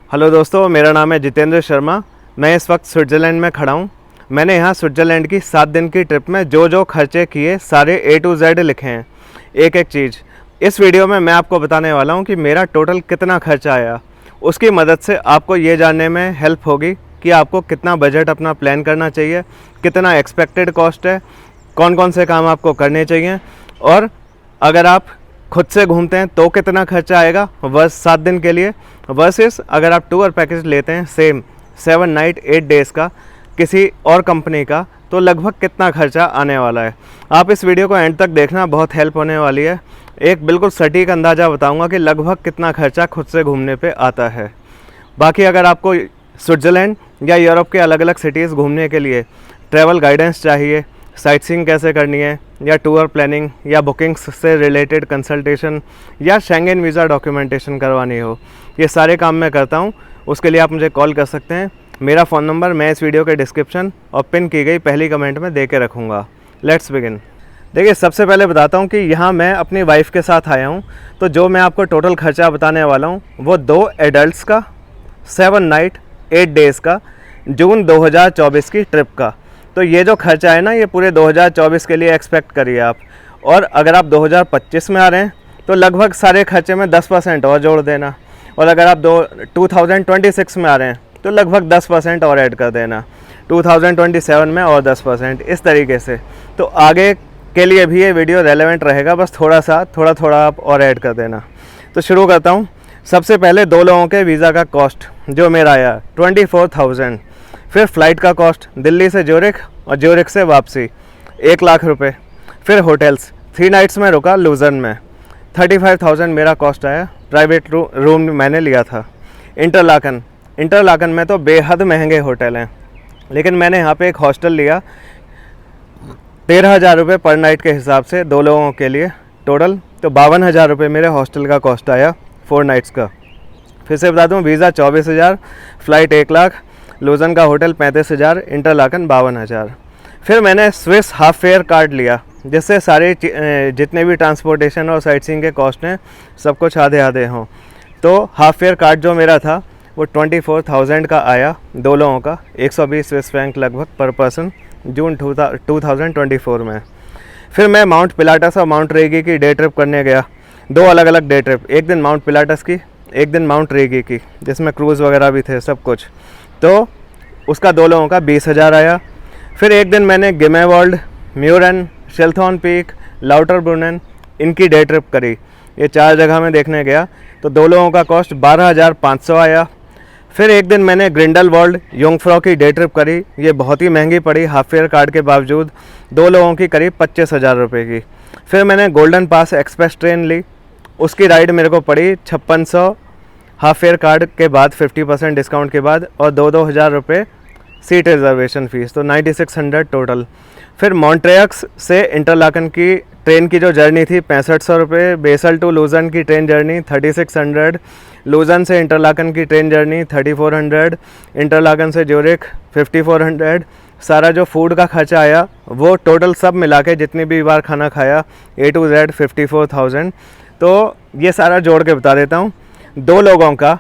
Hello दोस्तों, मेरा नाम है जितेंद्र शर्मा। मैं इस वक्त स्विट्ज़रलैंड में खड़ा हूँ। मैंने यहाँ स्विट्ज़रलैंड की 7 दिन की ट्रिप में जो जो खर्चे किए सारे A to Z लिखे हैं, एक एक चीज़। इस वीडियो में मैं आपको बताने वाला हूँ कि मेरा टोटल कितना खर्चा आया। उसकी मदद से आपको ये जानने में हेल्प होगी कि आपको कितना बजट अपना प्लान करना चाहिए, कितना एक्सपेक्टेड कॉस्ट है, कौन कौन से काम आपको करने चाहिए, और अगर आप खुद से घूमते हैं तो कितना खर्चा आएगा बस 7 दिन के लिए, वर्सेस अगर आप टूर पैकेज लेते हैं सेम 7 नाइट 8 डेज़ का किसी और कंपनी का, तो लगभग कितना खर्चा आने वाला है। आप इस वीडियो को एंड तक देखना, बहुत हेल्प होने वाली है। एक बिल्कुल सटीक अंदाज़ा बताऊंगा कि लगभग कितना खर्चा खुद से घूमने पे आता है। बाकी अगर आपको स्विट्ज़रलैंड या यूरोप के अलग अलग सिटीज़ घूमने के लिए ट्रैवल गाइडेंस चाहिए, साइट सीइंग कैसे करनी है, या टूर प्लानिंग या बुकिंग्स से रिलेटेड कंसल्टेशन, या शेंगेन वीज़ा डॉक्यूमेंटेशन करवानी हो, ये सारे काम मैं करता हूँ। उसके लिए आप मुझे कॉल कर सकते हैं। मेरा फ़ोन नंबर मैं इस वीडियो के डिस्क्रिप्शन और पिन की गई पहली कमेंट में दे के रखूँगा। Let's begin. देखिए, सबसे पहले बताता हूँ कि यहाँ मैं अपनी वाइफ के साथ आया हूँ, तो जो मैं आपको टोटल खर्चा बताने वाला हूँ वो 2 एडल्ट्स का 7 नाइट 8 डेज़ का जून 2024 की ट्रिप का। तो ये जो खर्चा है ना, ये पूरे 2024 के लिए एक्सपेक्ट करिए आप। और अगर आप 2025 में आ रहे हैं तो लगभग सारे खर्चे में 10% और जोड़ देना, और अगर आप 2026 में आ रहे हैं तो लगभग 10% और ऐड कर देना, 2027 में और 10%, इस तरीके से। तो आगे के लिए भी ये वीडियो रेलेवेंट रहेगा, बस थोड़ा थोड़ा आप और ऐड कर देना। तो शुरू करता हूँ। सबसे पहले 2 लोगों के वीज़ा का कॉस्ट जो मेरा आया 24,000। फिर फ़्लाइट का कॉस्ट दिल्ली से ज्यूरिख और ज्यूरिख से वापसी 1 लाख रुपए। फिर होटल्स 3 नाइट्स में रुका लुज़र्न में, 35,000 मेरा कॉस्ट आया। प्राइवेट रूम मैंने लिया था। इंटरलाकन में तो बेहद महंगे होटल हैं, लेकिन मैंने यहाँ पे एक हॉस्टल लिया 13,000 रुपये पर नाइट के हिसाब से 2 लोगों के लिए टोटल। तो 52,000 रुपये मेरे हॉस्टल का कॉस्ट आया 4 नाइट्स का। फिर से बता दूँ, वीज़ा 24,000, फ़्लाइट 1 लाख, लुज़र्न का होटल 35,000, इंटरलाकन 52,000। फिर मैंने स्विस हाफ फेयर कार्ड लिया, जिससे सारे जितने भी ट्रांसपोर्टेशन और साइट सीइंग के कॉस्ट हैं सब कुछ आधे आधे हों। तो हाफ फेयर कार्ड जो मेरा था वो 24,000 का आया 2 लोगों का, 120 स्विस फ्रैंक लगभग पर पर्सन, जून 2024 में। फिर मैं माउंट पिलाटस और माउंट रेगी की डे ट्रिप करने गया। 2 अलग अलग डे ट्रिप, एक दिन माउंट पिलाटस की, एक दिन माउंट रेगी की, जिसमें क्रूज़ वगैरह भी थे सब कुछ। तो उसका 2 लोगों का 20,000 आया। फिर एक दिन मैंने गिमेवर्ल्ड, म्यूरन, शेल्थॉन पीक, लाउटरब्रुनन इनकी डे ट्रिप करी। ये 4 जगह में देखने गया, तो 2 लोगों का कॉस्ट 12,500 आया। फिर एक दिन मैंने ग्रिंडलवाल्ड, योंगफ्रॉ की डे ट्रिप करी। ये बहुत ही महंगी पड़ी हाफ फेयर कार्ड के बावजूद, 2 लोगों की करीब 25,000 रुपये की। फिर मैंने गोल्डन पास एक्सप्रेस ट्रेन ली, उसकी राइड मेरे को पड़ी 5600 हाफ फेयर कार्ड के बाद, 50% डिस्काउंट के बाद, और 2-2 हज़ार रुपये सीट रिजर्वेशन फ़ीस, तो 9600 टोटल। फिर मॉन्ट्रियक्स से इंटरलाकन की ट्रेन की जो जर्नी थी 6500 रुपये, बेसल टू लुज़र्न की ट्रेन जर्नी 3600, लुज़र्न से इंटरलाकन की ट्रेन जर्नी 3400, इंटरलाकन से ज्यूरिख 5400। सारा जो फूड का खर्चा आया वो टोटल सब मिला के जितनी भी बार खाना खाया A to Z 54,000। तो ये सारा जोड़ के बता देता हूँ। 2 लोगों का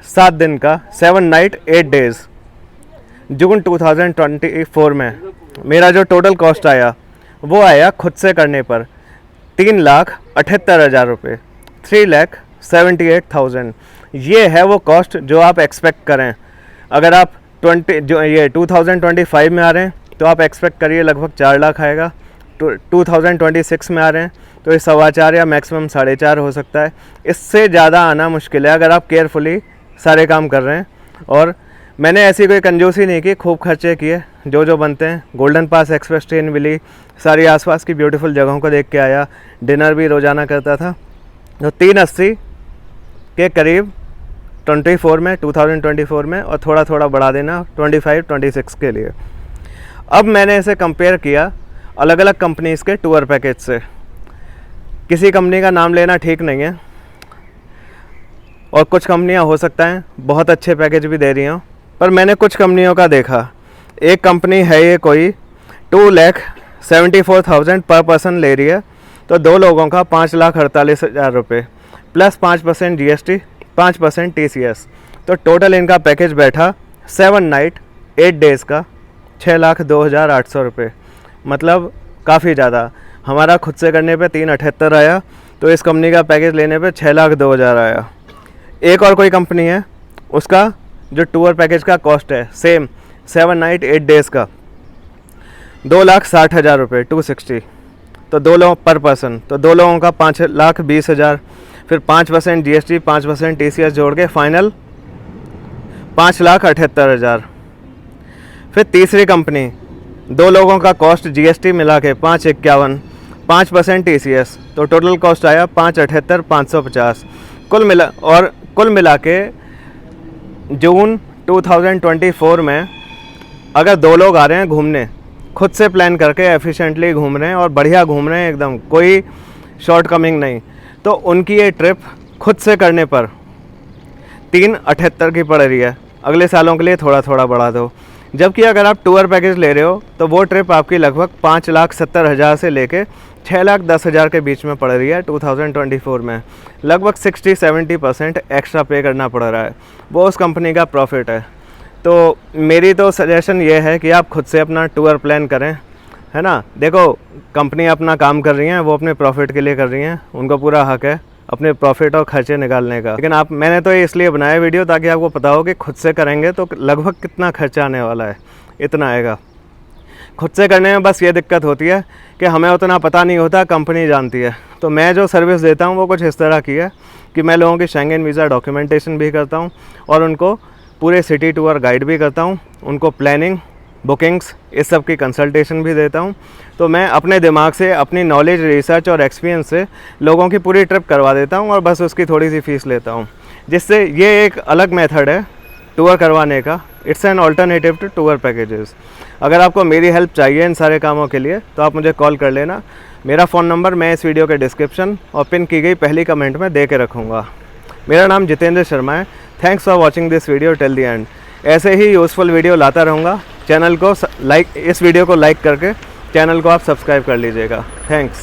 7 दिन का 7 नाइट 8 डेज़ जून 2024 में मेरा जो टोटल कॉस्ट आया वो आया खुद से करने पर 3,78,000 रुपये, 3,78,000। ये है वो कॉस्ट जो आप एक्सपेक्ट करें। अगर आप 2025 में आ रहे हैं तो आप एक्सपेक्ट करिए लगभग 4 लाख आएगा। 2026 में आ रहे हैं तो ये 4.25 या मैक्सिमम 4.5 हो सकता है। इससे ज़्यादा आना मुश्किल है अगर आप केयरफुली सारे काम कर रहे हैं। और मैंने ऐसी कोई कंजूसी नहीं की, खूब खर्चे किए जो जो बनते हैं। गोल्डन पास एक्सप्रेस ट्रेन मिली, सारी आसपास की ब्यूटीफुल जगहों को देख के आया, डिनर भी रोज़ाना करता था। तो 380 के करीब 2024 में, और थोड़ा थोड़ा बढ़ा देना 25-26 के लिए। अब मैंने इसे कंपेयर किया अलग अलग कंपनीज़ के टूर पैकेज से। किसी कंपनी का नाम लेना ठीक नहीं है, और कुछ कंपनियां हो सकता है बहुत अच्छे पैकेज भी दे रही हों, पर मैंने कुछ कंपनियों का देखा। एक कंपनी है ये कोई 2,74,000 पर पर्सन ले रही है, तो 2 लोगों का 5,48,000 रुपये प्लस 5% GST, 5% TCS, तो टोटल इनका पैकेज बैठा 7 नाइट 8 डेज़ का 6,02,800 रुपये, मतलब काफ़ी ज़्यादा। हमारा खुद से करने पे 378 आया, तो इस कंपनी का पैकेज लेने पे 6,02,000 आया। एक और कोई कंपनी है, उसका जो टूर पैकेज का कॉस्ट है सेम 7 नाइट 8 डेज़ का 2,60,000 रुपये 260, तो 2 लोग पर पर्सन, तो 2 लोगों का 5,20,000, फिर 5% GST 5% TCS जोड़ के फाइनल 5,78,000। फिर तीसरी कंपनी, 2 लोगों का कॉस्ट GST मिला के 5,51, 5% TCS, तो टोटल कॉस्ट आया 5,78,550। कुल मिला के जून 2024 में अगर 2 लोग आ रहे हैं घूमने, खुद से प्लान करके एफिशिएंटली घूम रहे हैं और बढ़िया घूम रहे हैं, एकदम कोई शॉर्ट कमिंग नहीं, तो उनकी ये ट्रिप खुद से करने पर 378 की पड़ रही है। अगले सालों के लिए थोड़ा थोड़ा बढ़ा दो। जबकि अगर आप टूर पैकेज ले रहे हो तो वो ट्रिप आपकी लगभग 5,70,000 से लेके 6,10,000 के बीच में पड़ रही है 2024 में। लगभग 60-70% एक्स्ट्रा पे करना पड़ रहा है, वो उस कंपनी का प्रॉफिट है। तो मेरी तो सजेशन ये है कि आप खुद से अपना टूर प्लान करें, है ना। देखो, कंपनी अपना काम कर रही हैं, वो अपने प्रॉफिट के लिए कर रही हैं, उनको पूरा हक है अपने प्रॉफिट और खर्चे निकालने का। लेकिन मैंने तो ये इसलिए बनाया वीडियो ताकि आपको पता हो कि खुद से करेंगे तो लगभग कितना खर्चा आने वाला है, इतना आएगा। खुद से करने में बस ये दिक्कत होती है कि हमें उतना पता नहीं होता, कंपनी जानती है। तो मैं जो सर्विस देता हूँ वो कुछ इस तरह की है कि मैं लोगों की शेंगेन वीज़ा डॉक्यूमेंटेशन भी करता हूँ और उनको पूरे सिटी टूर गाइड भी करता हूँ, उनको प्लानिंग, बुकिंग्स, इस सब की कंसल्टेशन भी देता हूँ। तो मैं अपने दिमाग से, अपनी नॉलेज, रिसर्च और एक्सपीरियंस से लोगों की पूरी ट्रिप करवा देता हूँ और बस उसकी थोड़ी सी फ़ीस लेता हूँ, जिससे ये एक अलग मेथड है टूर करवाने का। It's an alternative to tour packages. अगर आपको मेरी हेल्प चाहिए इन सारे कामों के लिए तो आप मुझे कॉल कर लेना। मेरा फ़ोन नंबर मैं इस वीडियो के डिस्क्रिप्शन और पिन की गई पहली कमेंट में दे के रखूँगा। मेरा नाम जितेंद्र शर्मा है। Thanks for watching this video till the end. ऐसे ही यूज़फुल वीडियो लाता रहूँगा। चैनल को इस वीडियो को लाइक करके चैनल को आप सब्सक्राइब कर लीजिएगा। थैंक्स।